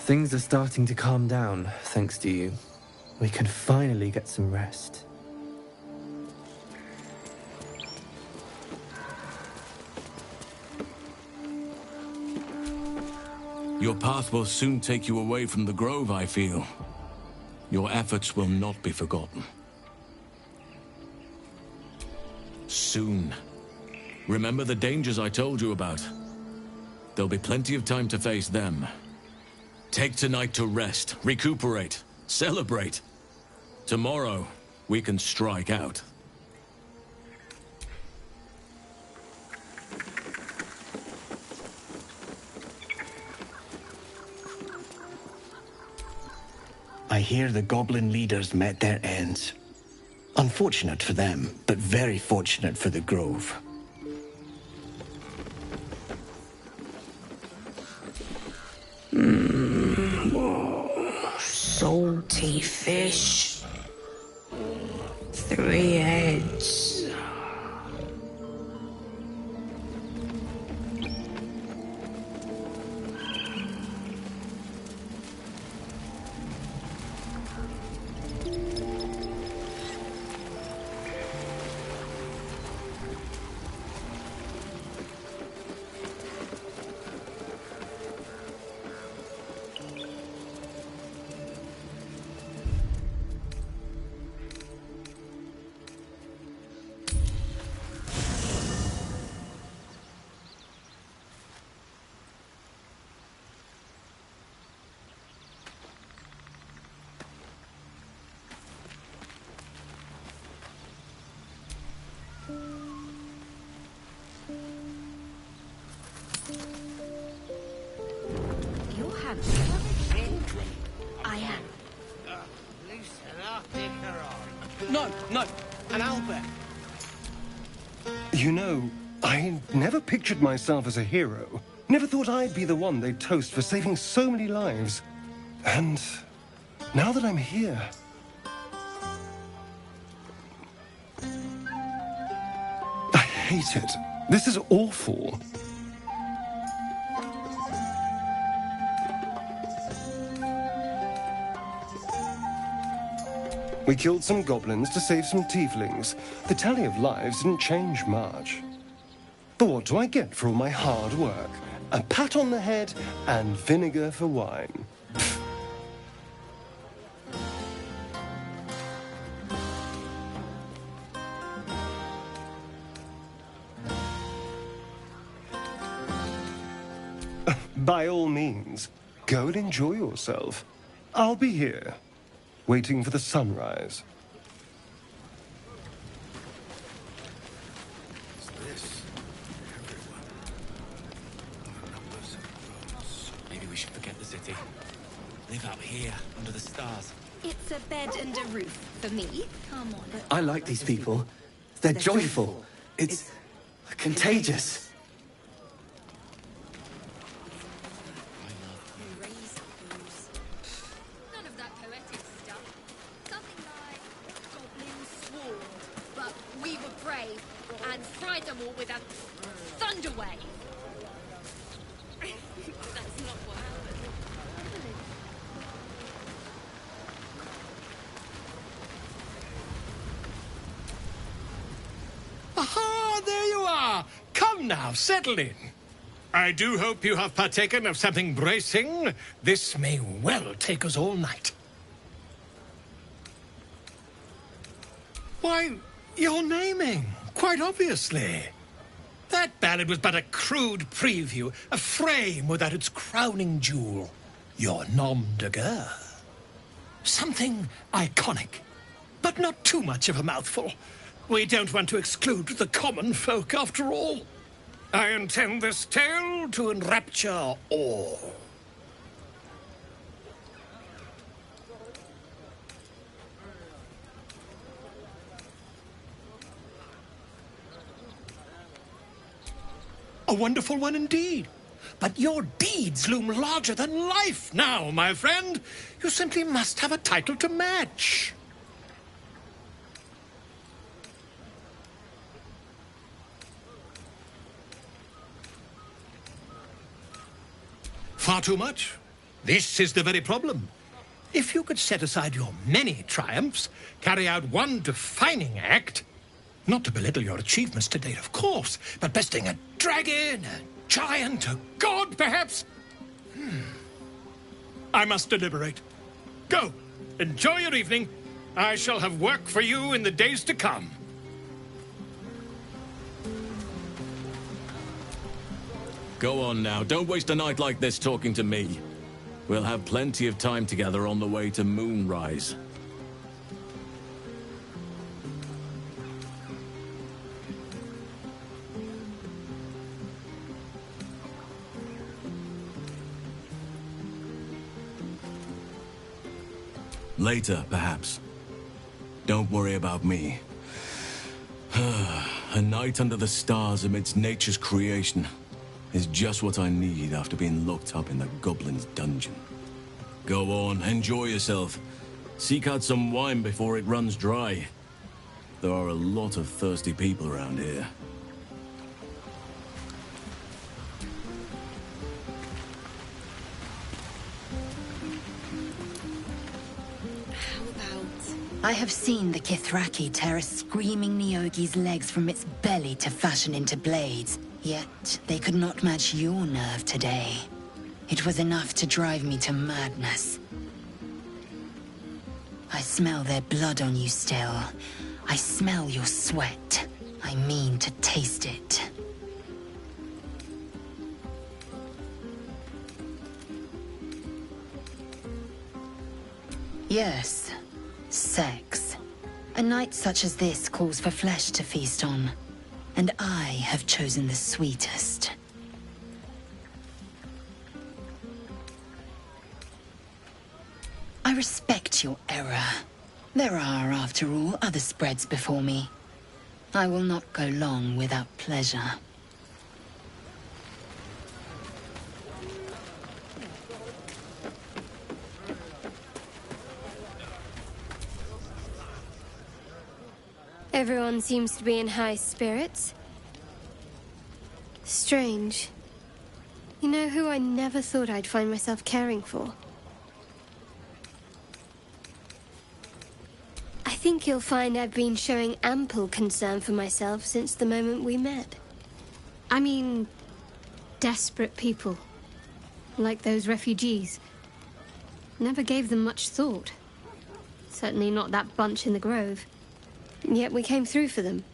Things are starting to calm down, thanks to you. We can finally get some rest. Your path will soon take you away from the grove, I feel. Your efforts will not be forgotten. Soon. Remember the dangers I told you about. There'll be plenty of time to face them. Take tonight to rest, recuperate, celebrate. Tomorrow, we can strike out. I hear the goblin leaders met their ends. Unfortunate for them, but very fortunate for the grove. Salty fish. 3 heads. I am. No, an owlbear. You know, I never pictured myself as a hero. Never thought I'd be the one they'd toast for saving so many lives. And now that I'm here... I hate it. This is awful. We killed some goblins to save some tieflings. The tally of lives didn't change much. But what do I get for all my hard work? A pat on the head and vinegar for wine. By all means, go and enjoy yourself. I'll be here, waiting for the sunrise. Maybe we should forget the city. Live out here, under the stars. It's a bed and a roof for me. Come on. I like these people. They're joyful. It's contagious. None of that poetic stuff. Something like goblins swore, but we were brave and fried them all with a thunder wave. That's not what happened. Aha, there you are. Come now, settle in. I do hope you have partaken of something bracing. This may well take us all night. Why, you're naming, quite obviously. That ballad was but a crude preview, a frame without its crowning jewel. Your nom de guerre. Something iconic, but not too much of a mouthful. We don't want to exclude the common folk, after all. I intend this tale to enrapture all. A wonderful one indeed. But your deeds loom larger than life now, my friend. You simply must have a title to match. Far too much? This is the very problem. If you could set aside your many triumphs, carry out one defining act, not to belittle your achievements to date, of course, but besting a dragon, a giant, a god, perhaps? I must deliberate. Go, enjoy your evening. I shall have work for you in the days to come. Go on now, don't waste a night like this talking to me. We'll have plenty of time together on the way to Moonrise. Later, perhaps. Don't worry about me. A night under the stars amidst nature's creation is just what I need after being locked up in the goblin's dungeon. Go on, enjoy yourself. Seek out some wine before it runs dry. There are a lot of thirsty people around here. I have seen the Kithraki tear a screaming Neogi's legs from its belly to fashion into blades. Yet, they could not match your nerve today. It was enough to drive me to madness. I smell their blood on you still. I smell your sweat. I mean to taste it. Yes. Sex. A night such as this calls for flesh to feast on, and I have chosen the sweetest. I respect your error. There are, after all, other spreads before me. I will not go long without pleasure. Everyone seems to be in high spirits. Strange. You know who I never thought I'd find myself caring for? I think you'll find I've been showing ample concern for myself since the moment we met. I mean, desperate people. Like those refugees. Never gave them much thought. Certainly not that bunch in the grove. Yet we came through for them.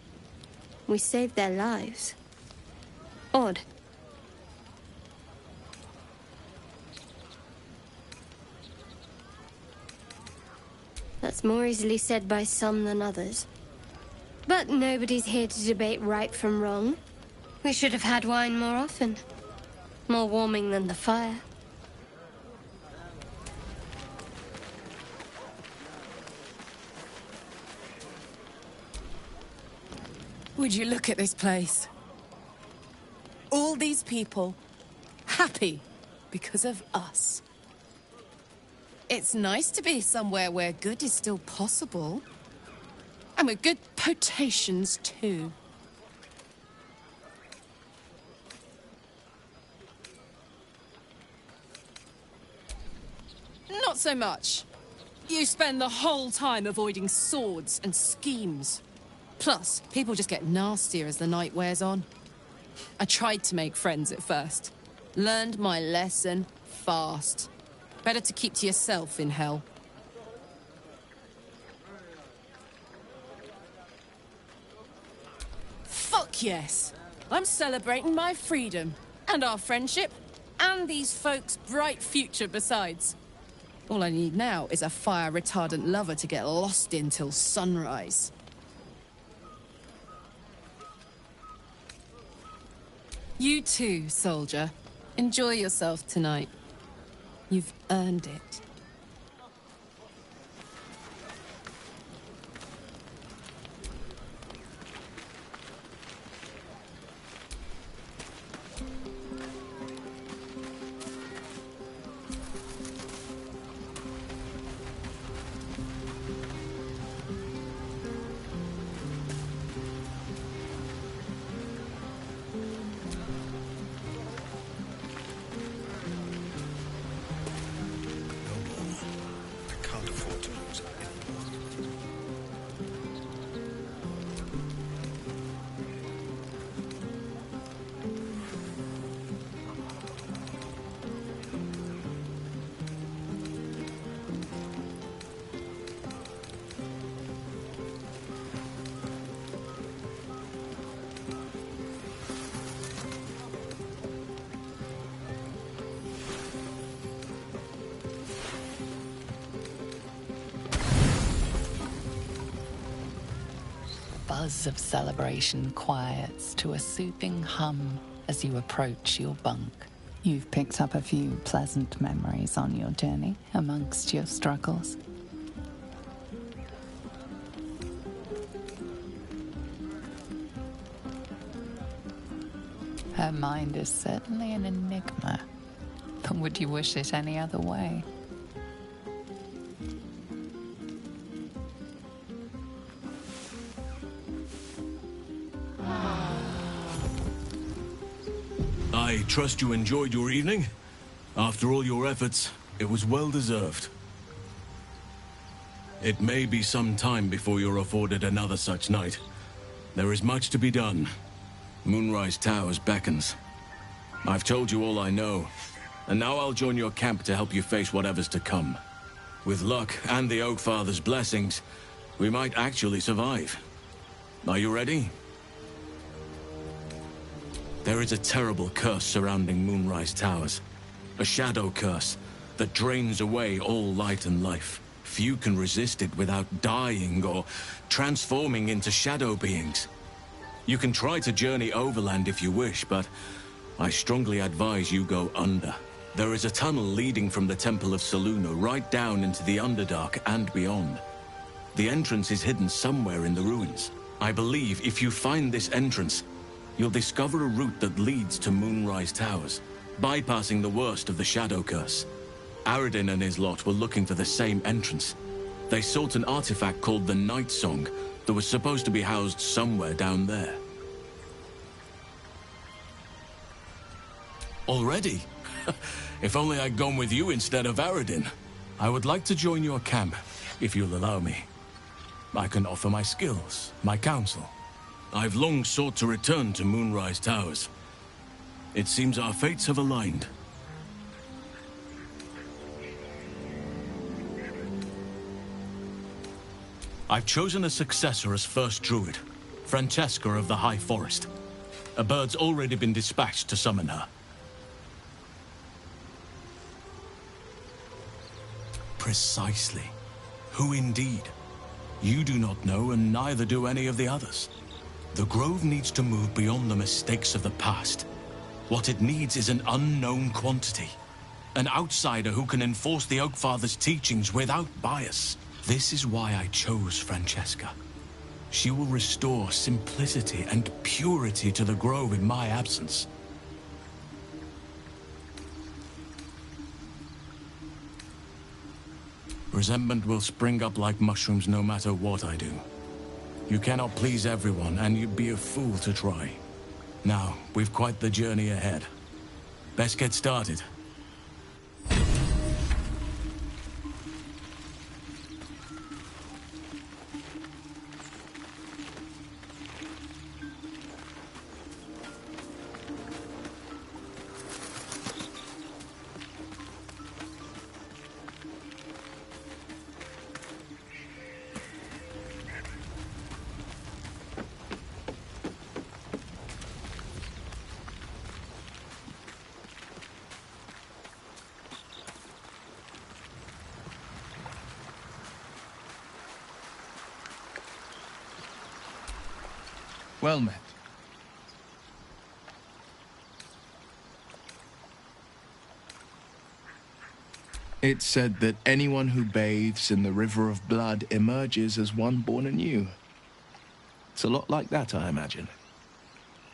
We saved their lives. Odd. That's more easily said by some than others. But nobody's here to debate right from wrong. We should have had wine more often. More warming than the fire. Would you look at this place? All these people, happy because of us. It's nice to be somewhere where good is still possible. And with good potations, too. Not so much. You spend the whole time avoiding swords and schemes. Plus, people just get nastier as the night wears on. I tried to make friends at first. Learned my lesson fast. Better to keep to yourself in hell. Fuck yes! I'm celebrating my freedom, and our friendship, and these folks' bright future besides. All I need now is a fire-retardant lover to get lost in till sunrise. You too, soldier. Enjoy yourself tonight. You've earned it. buzz of celebration quiets to a soothing hum as you approach your bunk. You've picked up a few pleasant memories on your journey amongst your struggles. Her mind is certainly an enigma, but would you wish it any other way? I trust you enjoyed your evening. After all your efforts, it was well deserved. It may be some time before you're afforded another such night. There is much to be done. Moonrise Towers beckons. I've told you all I know, and now I'll join your camp to help you face whatever's to come. With luck and the Oak Father's blessings, we might actually survive. Are you ready? There is a terrible curse surrounding Moonrise Towers. A shadow curse that drains away all light and life. Few can resist it without dying or transforming into shadow beings. You can try to journey overland if you wish, but I strongly advise you go under. There is a tunnel leading from the Temple of Selûne right down into the Underdark and beyond. The entrance is hidden somewhere in the ruins. I believe if you find this entrance, you'll discover a route that leads to Moonrise Towers, bypassing the worst of the Shadow Curse. Aradin and his lot were looking for the same entrance. They sought an artifact called the Night Song that was supposed to be housed somewhere down there. Already? If only I'd gone with you instead of Aradin. I would like to join your camp, if you'll allow me. I can offer my skills, my counsel. I've long sought to return to Moonrise Towers. It seems our fates have aligned. I've chosen a successor as first druid, Francesca of the High Forest. A bird's already been dispatched to summon her. Precisely. Who indeed? You do not know, and neither do any of the others. The Grove needs to move beyond the mistakes of the past. What it needs is an unknown quantity. An outsider who can enforce the Oak Father's teachings without bias. This is why I chose Francesca. She will restore simplicity and purity to the Grove in my absence. Resentment will spring up like mushrooms no matter what I do. You cannot please everyone, and you'd be a fool to try. Now, we've quite the journey ahead. Best get started. Well met. It's said that anyone who bathes in the river of blood emerges as one born anew. It's a lot like that, I imagine.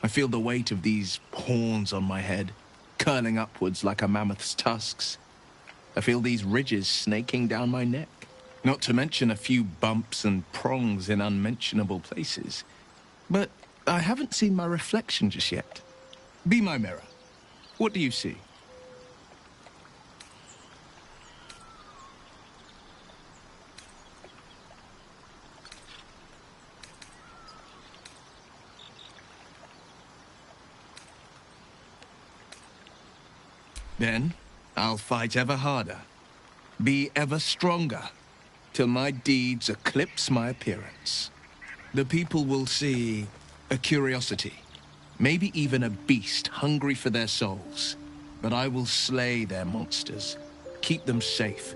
I feel the weight of these horns on my head, curling upwards like a mammoth's tusks. I feel these ridges snaking down my neck. Not to mention a few bumps and prongs in unmentionable places. But I haven't seen my reflection just yet. Be my mirror. What do you see? Then, I'll fight ever harder, be ever stronger, till my deeds eclipse my appearance. The people will see a curiosity, maybe even a beast hungry for their souls. But I will slay their monsters, keep them safe,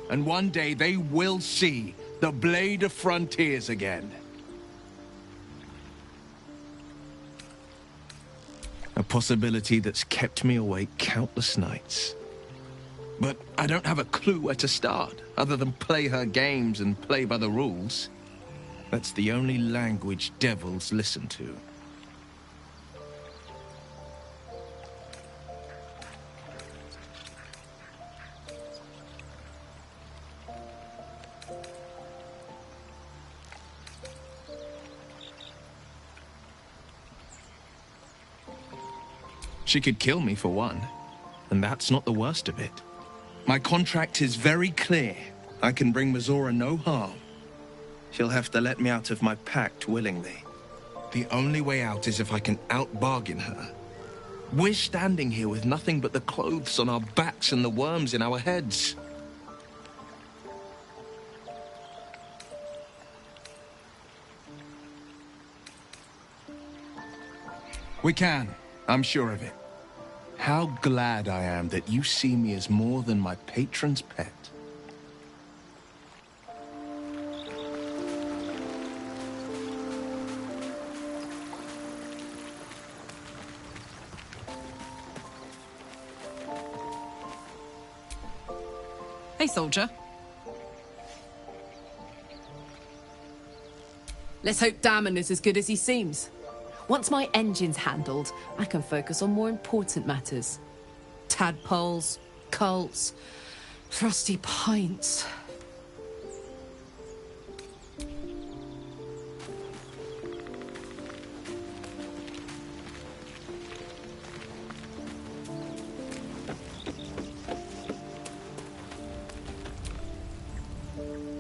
and one day they will see the Blade of Frontiers again. possibility that's kept me awake countless nights. But I don't have a clue where to start, other than play her games and play by the rules. That's the only language devils listen to. She could kill me for one, and that's not the worst of it. My contract is very clear. I can bring Mizora no harm. She'll have to let me out of my pact willingly. The only way out is if I can out-bargain her. We're standing here with nothing but the clothes on our backs and the worms in our heads. We can. I'm sure of it. How glad I am that you see me as more than my patron's pet. Hey, soldier. Let's hope Damon is as good as he seems. Once my engine's handled, I can focus on more important matters. Tadpoles, cults, frosty pints.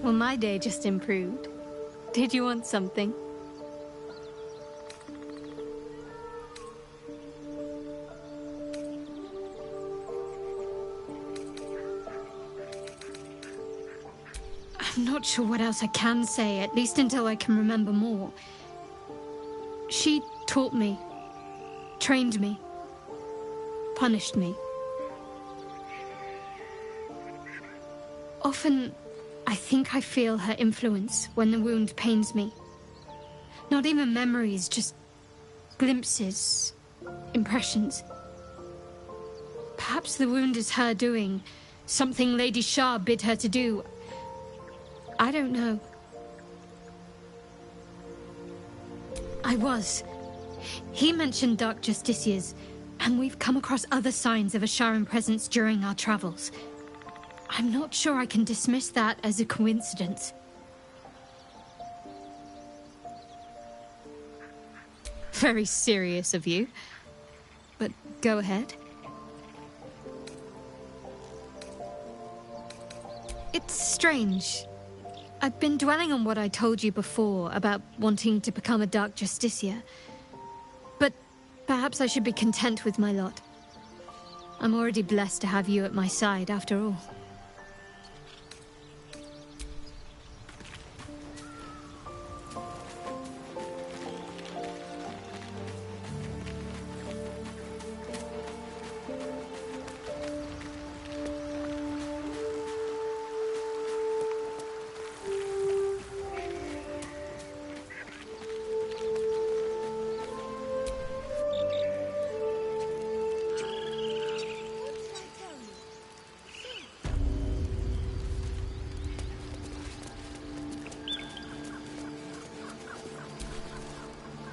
Well, my day just improved. Did you want something? I'm not sure what else I can say, at least until I can remember more. She taught me, trained me, punished me. Often, I think I feel her influence when the wound pains me. Not even memories, just glimpses, impressions. Perhaps the wound is her doing, something Lady Shah bid her to do. I don't know. I was. He mentioned Dark Justiciars, and we've come across other signs of a Sharan presence during our travels. I'm not sure I can dismiss that as a coincidence. Very serious of you. But go ahead. It's strange. I've been dwelling on what I told you before about wanting to become a Dark Justiciar. But perhaps I should be content with my lot. I'm already blessed to have you at my side, after all.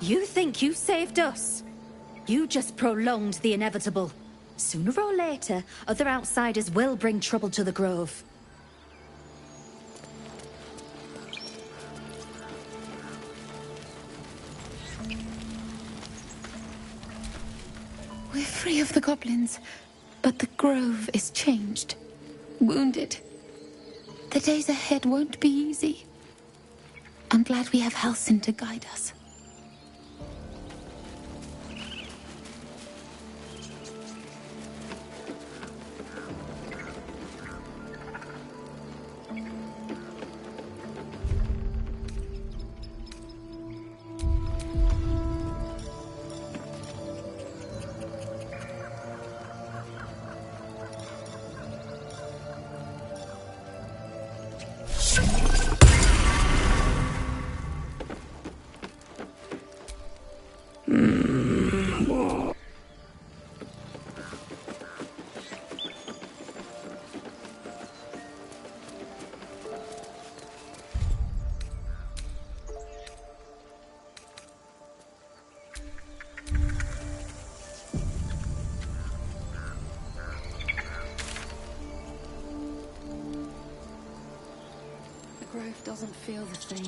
You think you saved us? You just prolonged the inevitable. Sooner or later, other outsiders will bring trouble to the Grove. We're free of the goblins, but the Grove is changed. Wounded. The days ahead won't be easy. I'm glad we have Halsin to guide us. Life doesn't feel the same.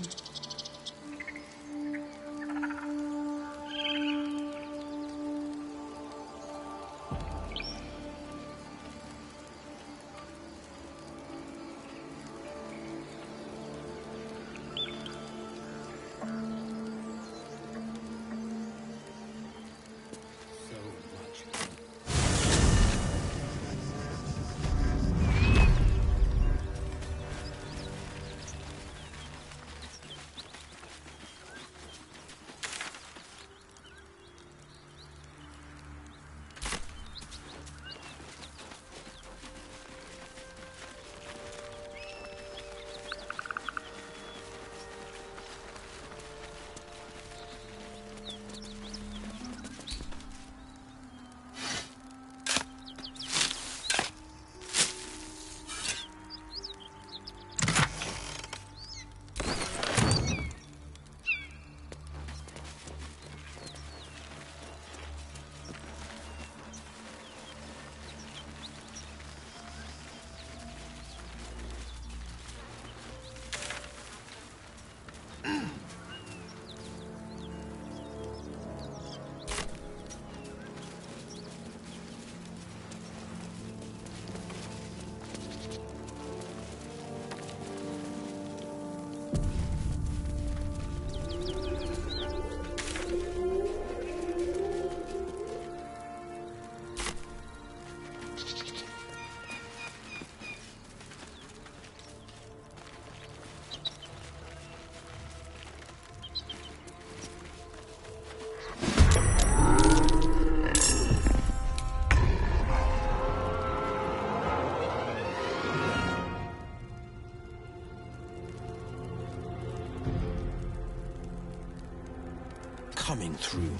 Coming through.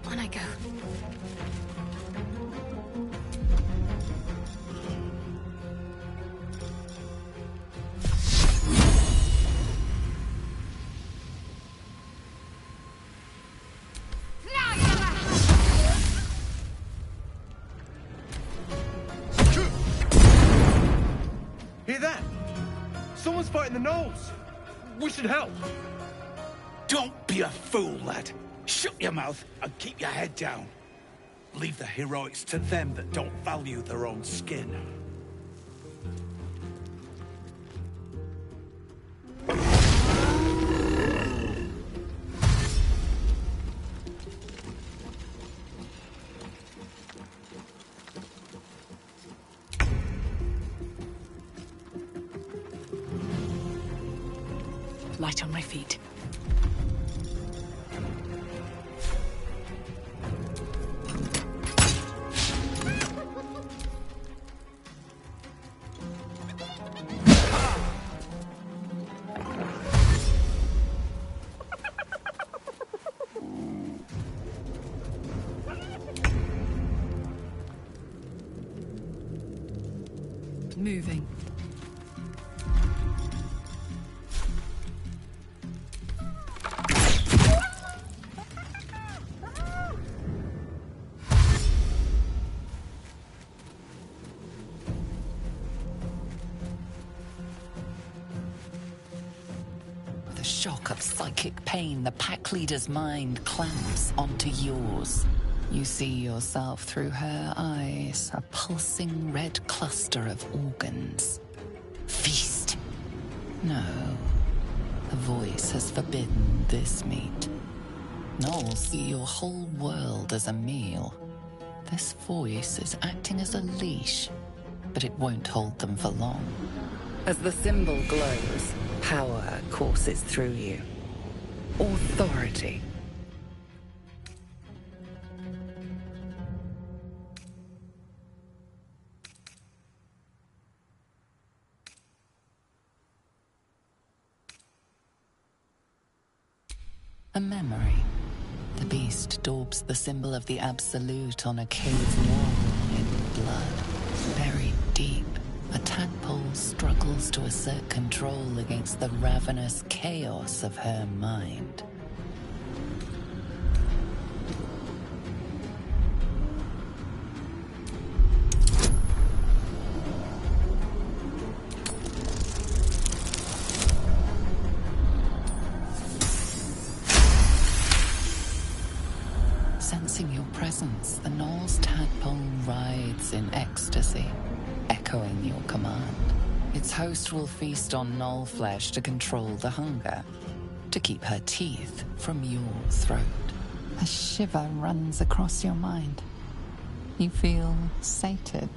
On I go. Hear that? Someone's fighting the gnolls. We should help. Don't be a fool, lad. Shut your mouth and keep your head down. Leave the heroics to them that don't value their own skin. Light on my feet. Moving. With a shock of psychic pain, the pack leader's mind clamps onto yours. You see yourself through her eyes, a pulsing red cluster of organs. Feast. No. The voice has forbidden this meat. Gnolls see your whole world as a meal. This voice is acting as a leash, but it won't hold them for long. As the symbol glows, power courses through you. Authority. A memory. The beast daubs the symbol of the Absolute on a cave wall in blood. Buried deep, a tadpole struggles to assert control against the ravenous chaos of her mind. Sensing your presence, the Knoll's tadpole writhes in ecstasy, echoing your command. Its host will feast on Knoll flesh to control the hunger, to keep her teeth from your throat. A shiver runs across your mind. You feel sated.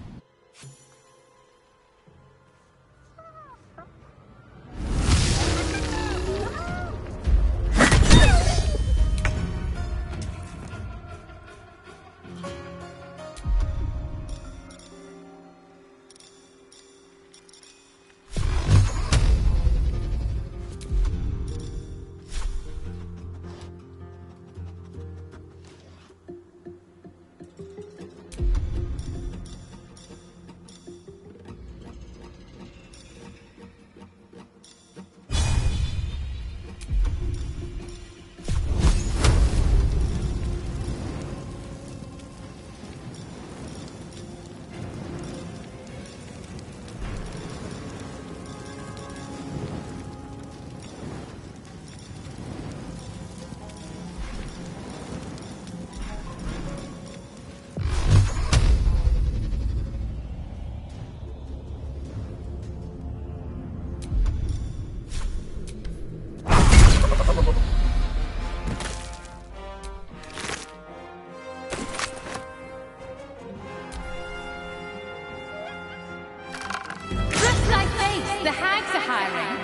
The hags are hiring.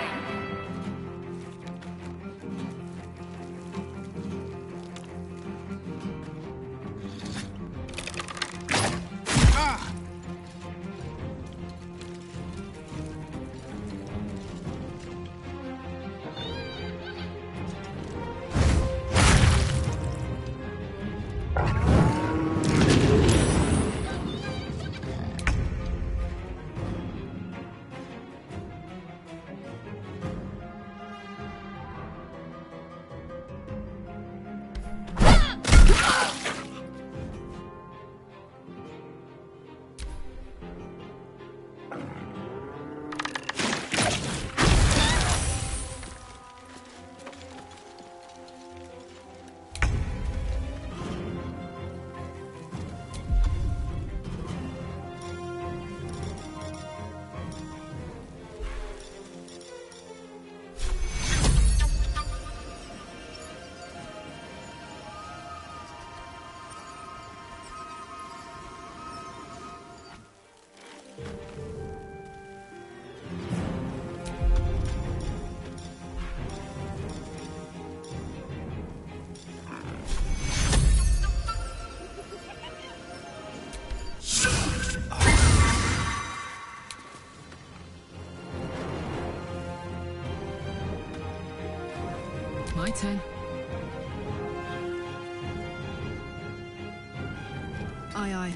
My turn. Aye, aye.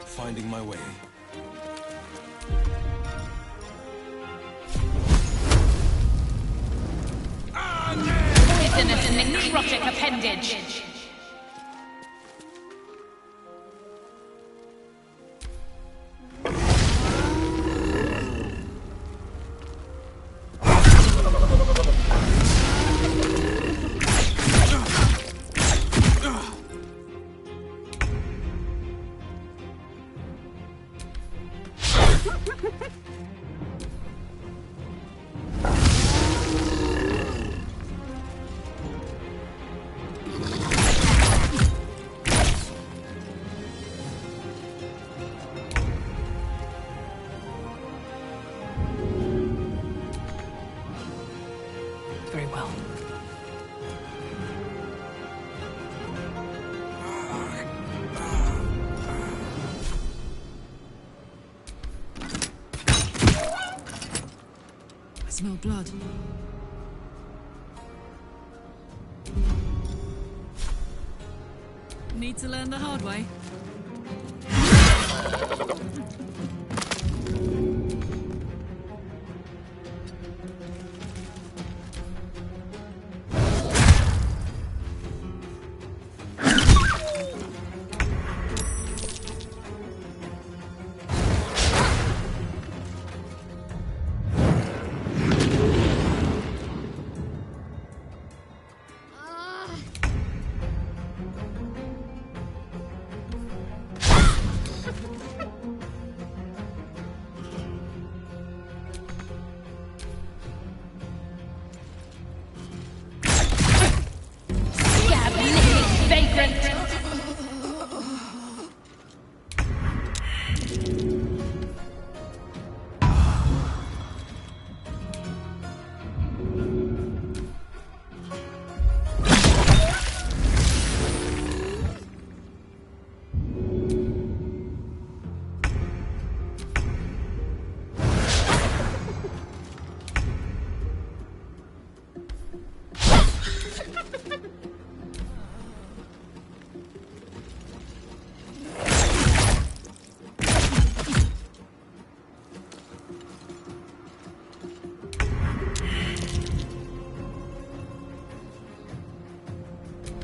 Finding my way. Poisonous necrotic appendage. Smell blood. Need to learn the hard way.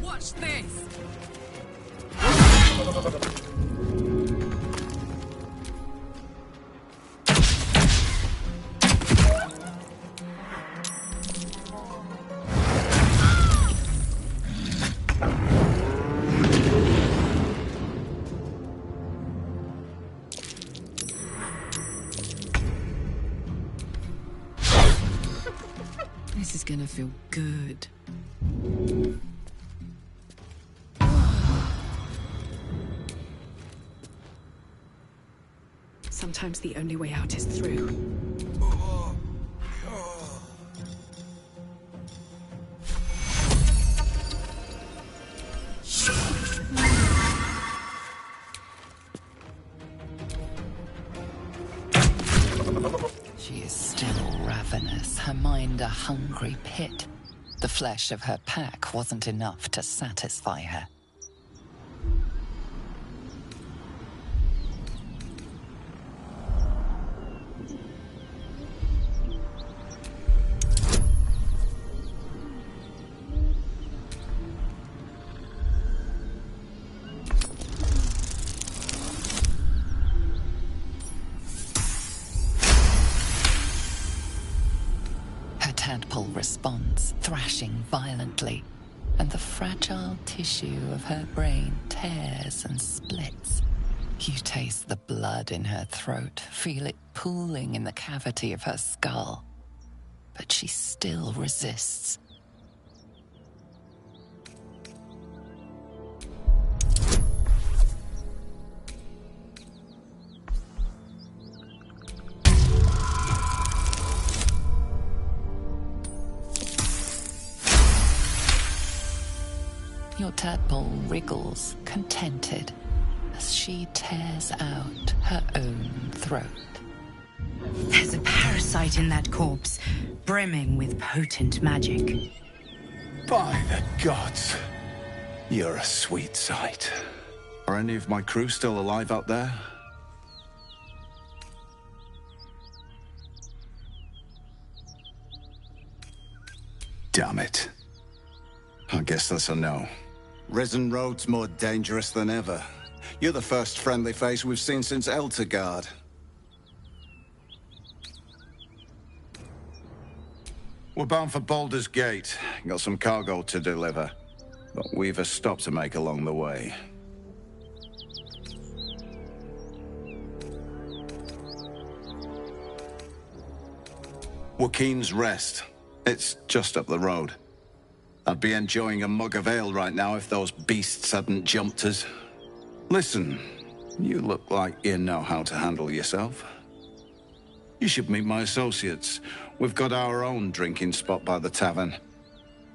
Watch this! This is gonna feel good. Sometimes the only way out is through. She is still ravenous, her mind a hungry pit. The flesh of her pack wasn't enough to satisfy her. Tadpole responds, thrashing violently, and the fragile tissue of her brain tears and splits. You taste the blood in her throat, feel it pooling in the cavity of her skull. But she still resists. Your tadpole wriggles, contented, as she tears out her own throat. There's a parasite in that corpse, brimming with potent magic. By the gods, you're a sweet sight. Are any of my crew still alive out there? Damn it. I guess that's a no. Risen Road's more dangerous than ever. You're the first friendly face we've seen since Eltergard. We're bound for Baldur's Gate. Got some cargo to deliver. But we've a stop to make along the way. Joaquin's Rest. It's just up the road. I'd be enjoying a mug of ale right now if those beasts hadn't jumped us. Listen, you look like you know how to handle yourself. You should meet my associates. We've got our own drinking spot by the tavern.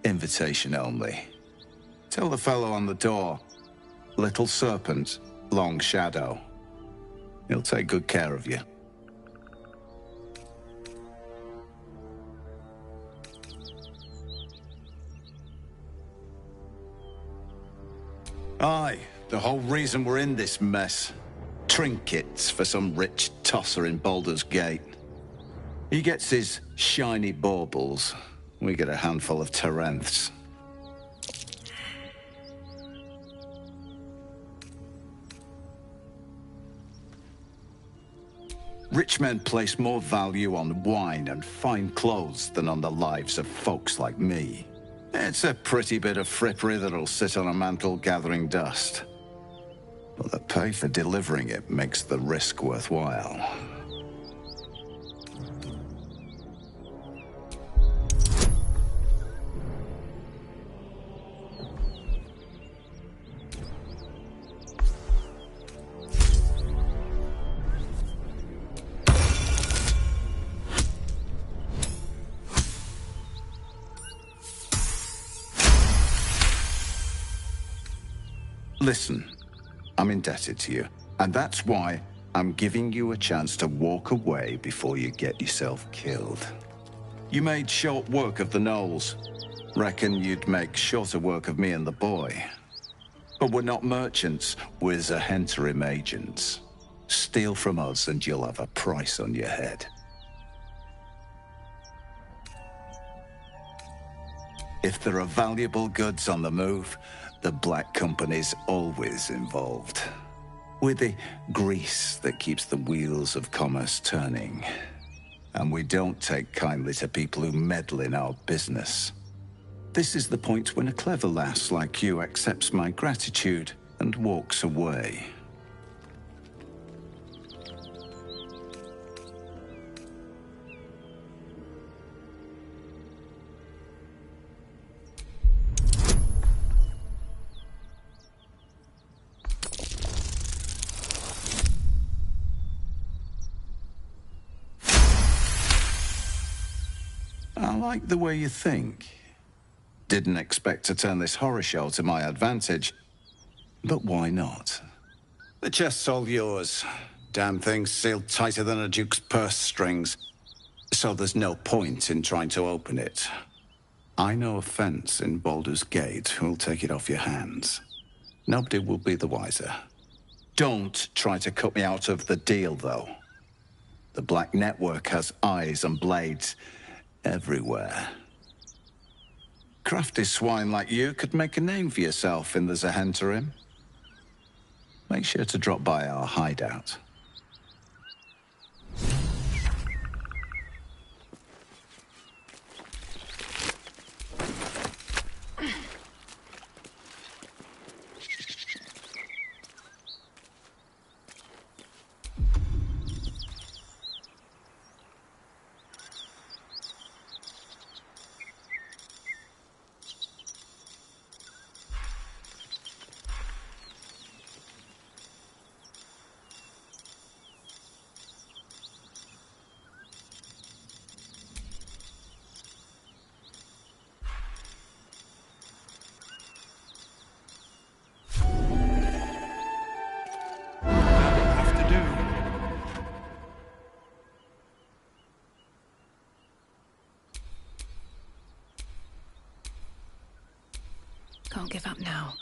Invitation only. Tell the fellow on the door, Little Serpent, Long Shadow. He'll take good care of you. Aye, the whole reason we're in this mess. Trinkets for some rich tosser in Baldur's Gate. He gets his shiny baubles. We get a handful of Terenths. Rich men place more value on wine and fine clothes than on the lives of folks like me. It's a pretty bit of frippery that'll sit on a mantle gathering dust. But the pay for delivering it makes the risk worthwhile. Listen, I'm indebted to you, and that's why I'm giving you a chance to walk away before you get yourself killed. You made short work of the gnolls. Reckon you'd make shorter work of me and the boy. But we're not merchants, we're Zahenterim agents. Steal from us and you'll have a price on your head. If there are valuable goods on the move, the Black Company's always involved. We're the grease that keeps the wheels of commerce turning. And we don't take kindly to people who meddle in our business. This is the point when a clever lass like you accepts my gratitude and walks away. I like the way you think. Didn't expect to turn this horror show to my advantage, but why not? The chest's all yours. Damn thing's sealed tighter than a duke's purse strings, so there's no point in trying to open it. I know a fence in Baldur's Gate who'll take it off your hands. Nobody will be the wiser. Don't try to cut me out of the deal, though. The Black Network has eyes and blades everywhere. Crafty swine like you could make a name for yourself in the Zahenterim. Make sure to drop by our hideout. Can't give up now.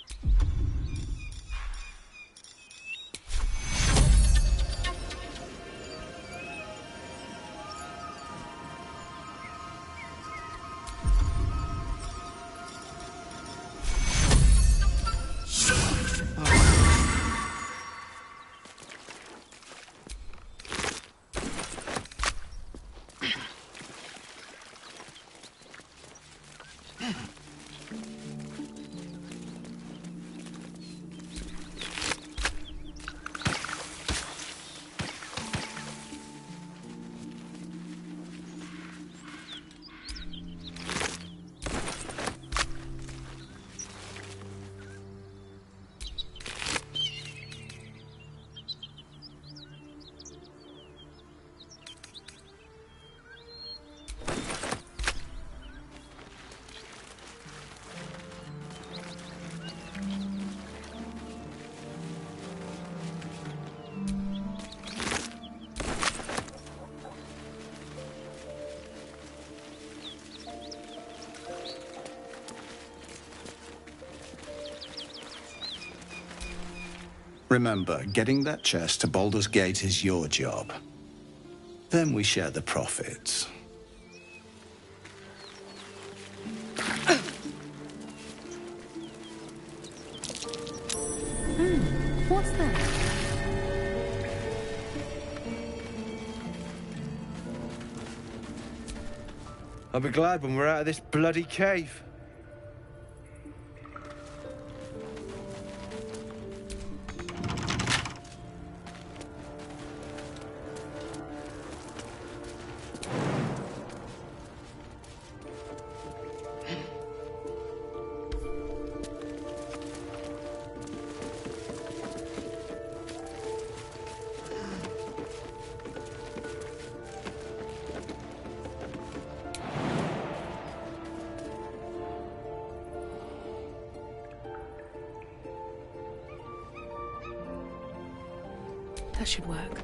Remember, getting that chest to Baldur's Gate is your job. Then we share the profits. What's that? I'll be glad when we're out of this bloody cave. That should work.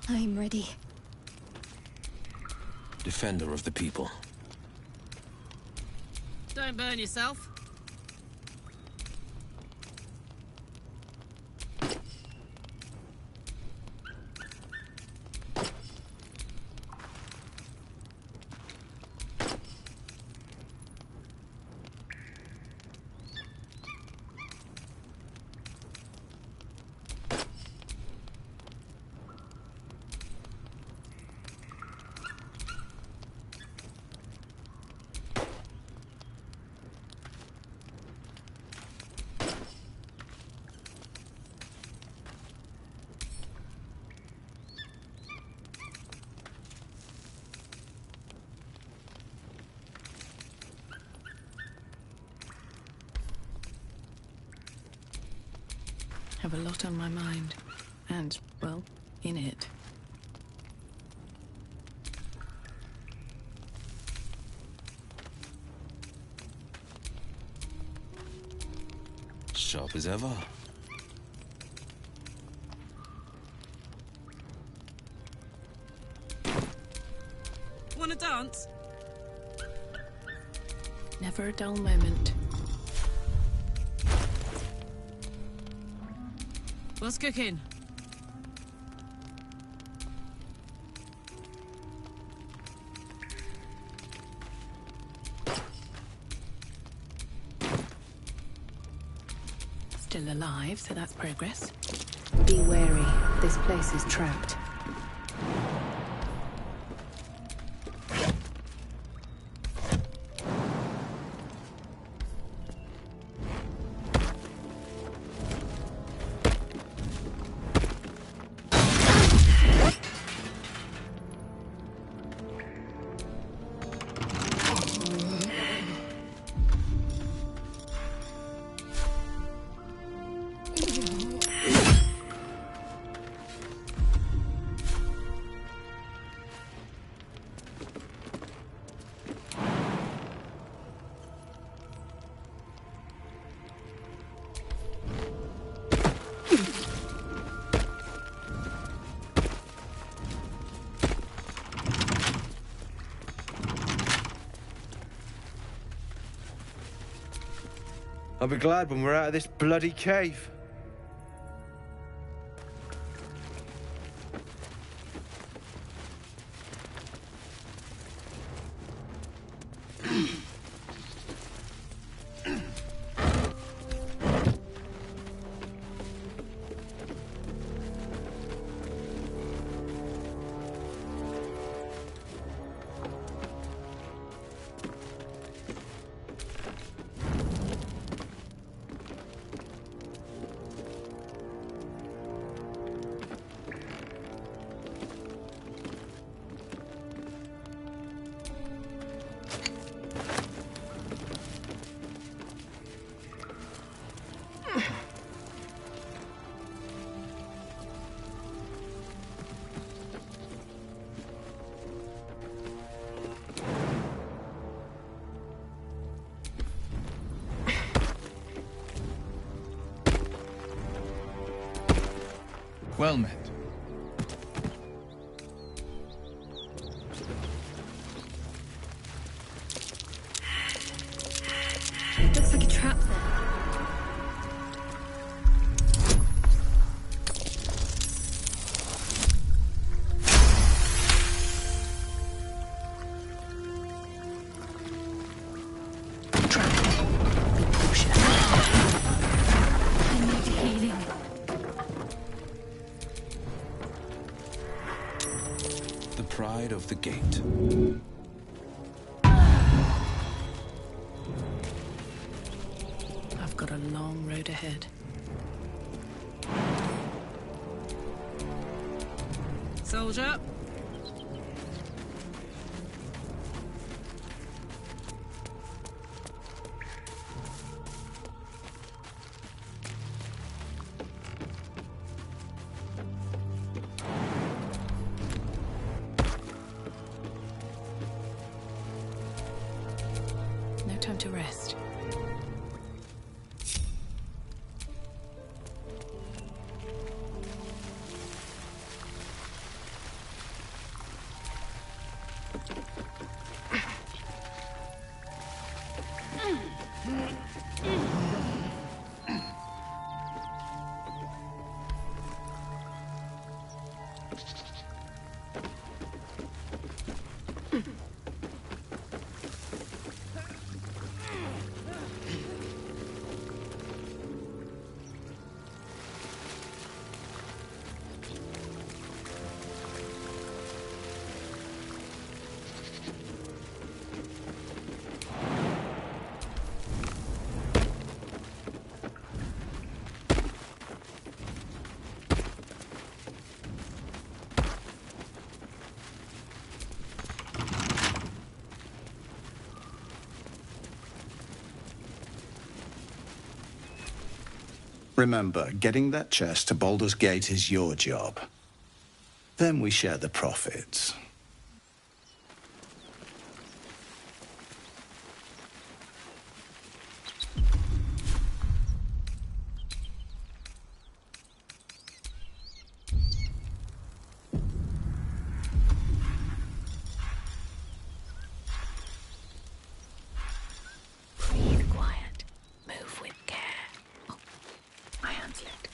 I'm ready. Defender of the people. don't burn yourself. Have a lot on my mind. And, well, in it. Sharp as ever. Want to dance? Never a dull moment. What's cooking? Still alive, so that's progress. Be wary. This place is trapped. I'll be glad when we're out of this bloody cave. Well met. Looks like a trap there. Pride of the gate. I've got a long road ahead. Soldier. No time to rest. Remember, getting that chest to Baldur's Gate is your job. Then we share the profits. Breathe quiet. Move with care. Oh, my hand slipped.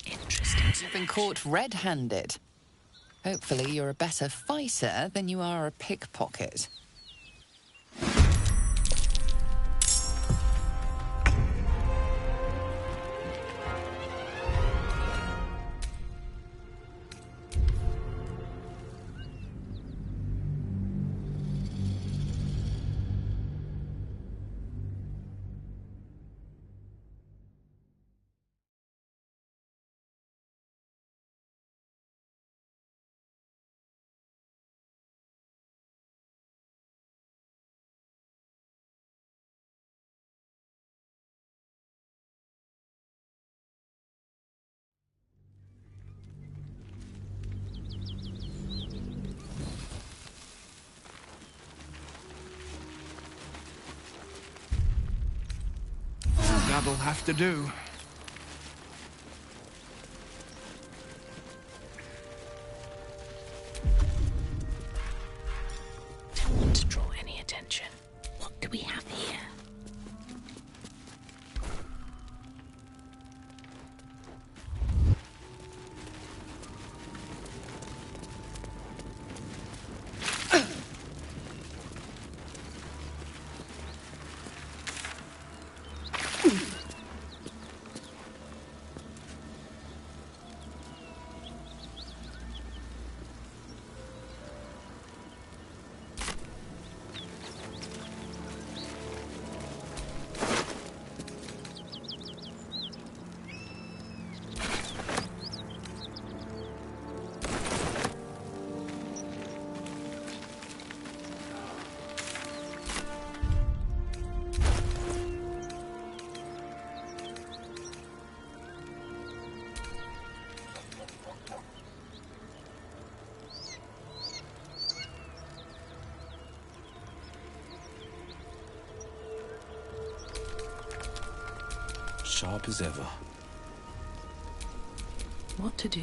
Interesting. You've been caught red-handed. Hopefully you're a better fighter than you are a pickpocket. That'll have to do. Don't want to draw any attention. What do we have here? Sharp as ever. What to do?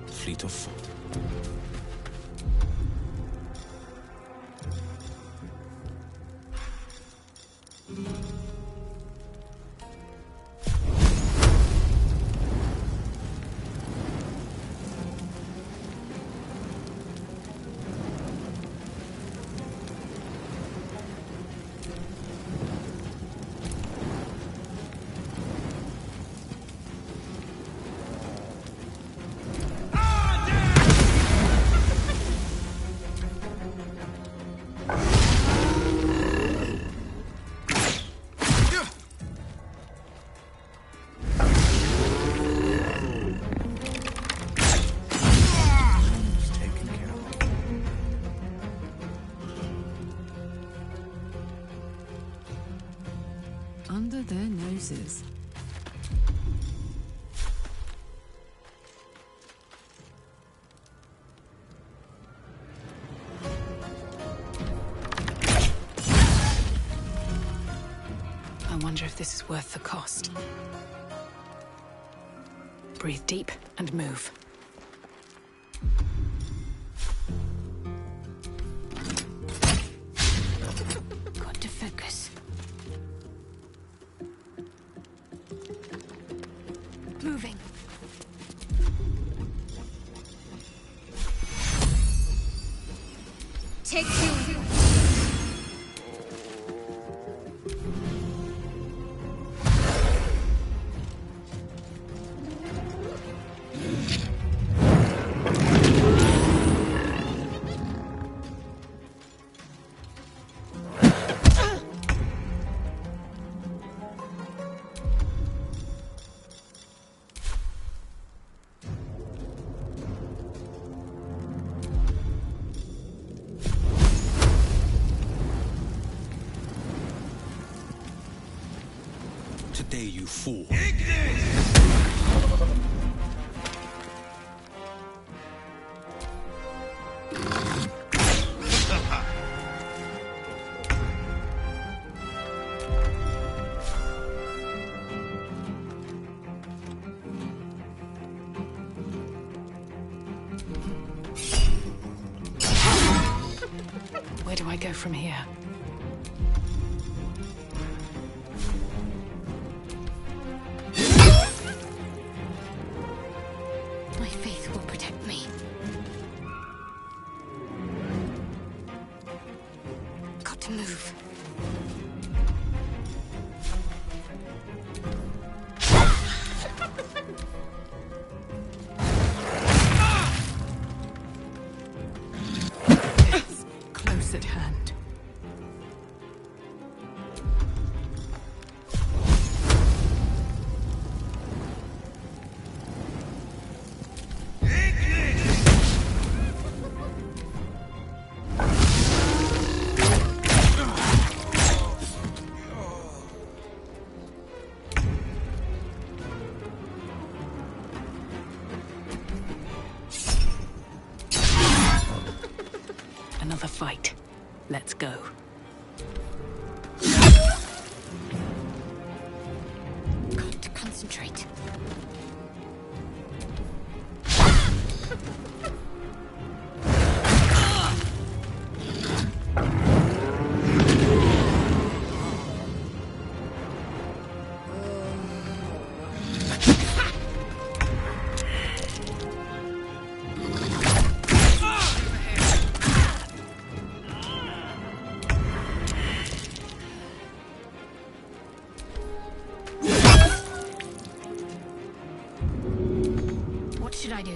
Fleet of foot. this is worth the cost. Breathe deep and move. Got to focus. Moving. Take two. Today, you fool. Where do I go from here? My faith will protect me. Got to move. It's close at hand. Another fight. Let's go. Got to concentrate. What should I do?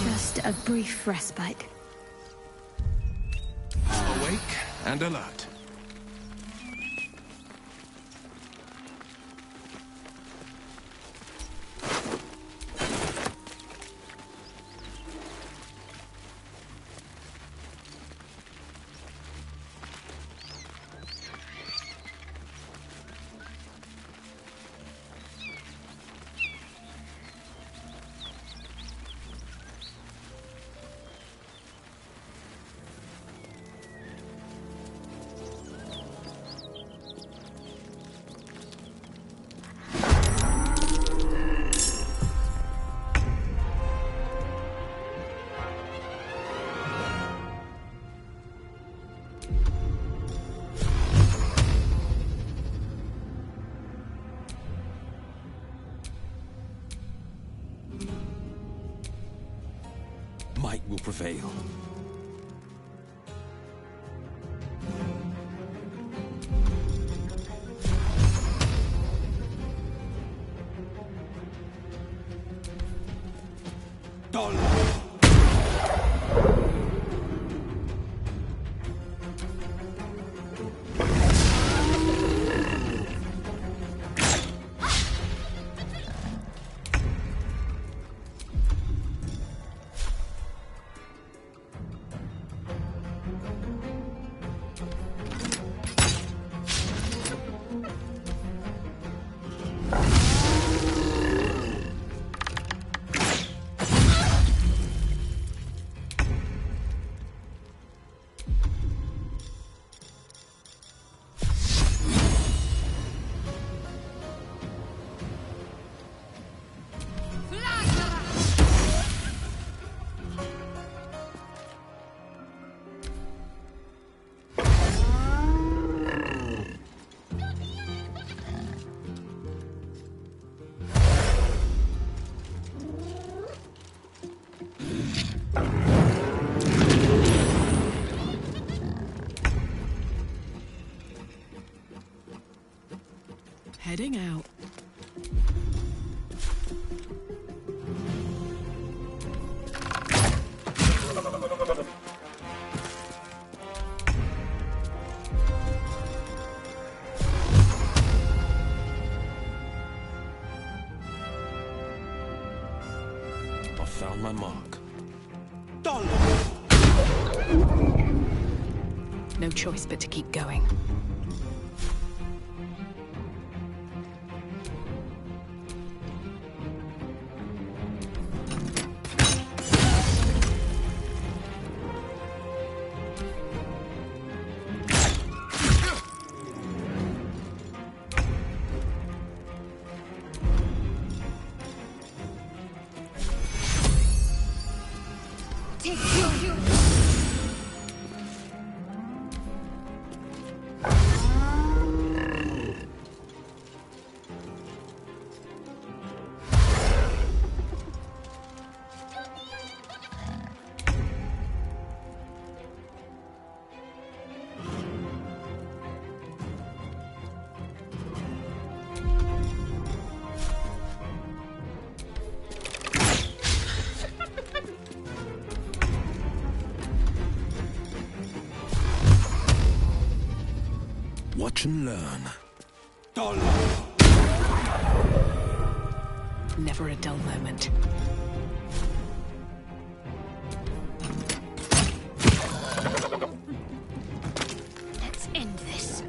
Just a brief respite. Awake and alert. Vale. Heading out. I found my mark. No choice but to keep going. Watch and learn. Never a dull moment. Let's end this.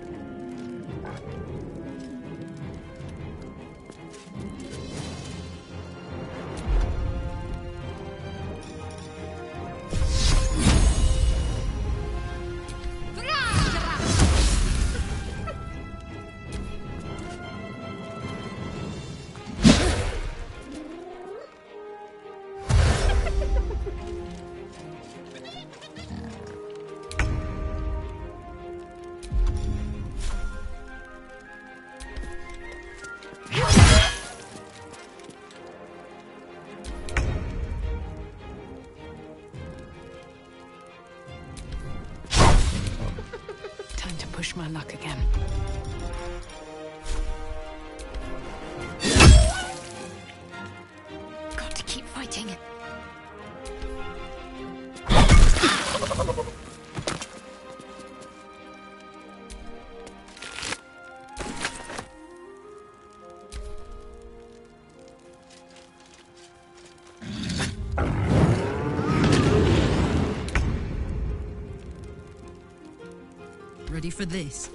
Time to push my luck again. Got to keep fighting. Ready for this?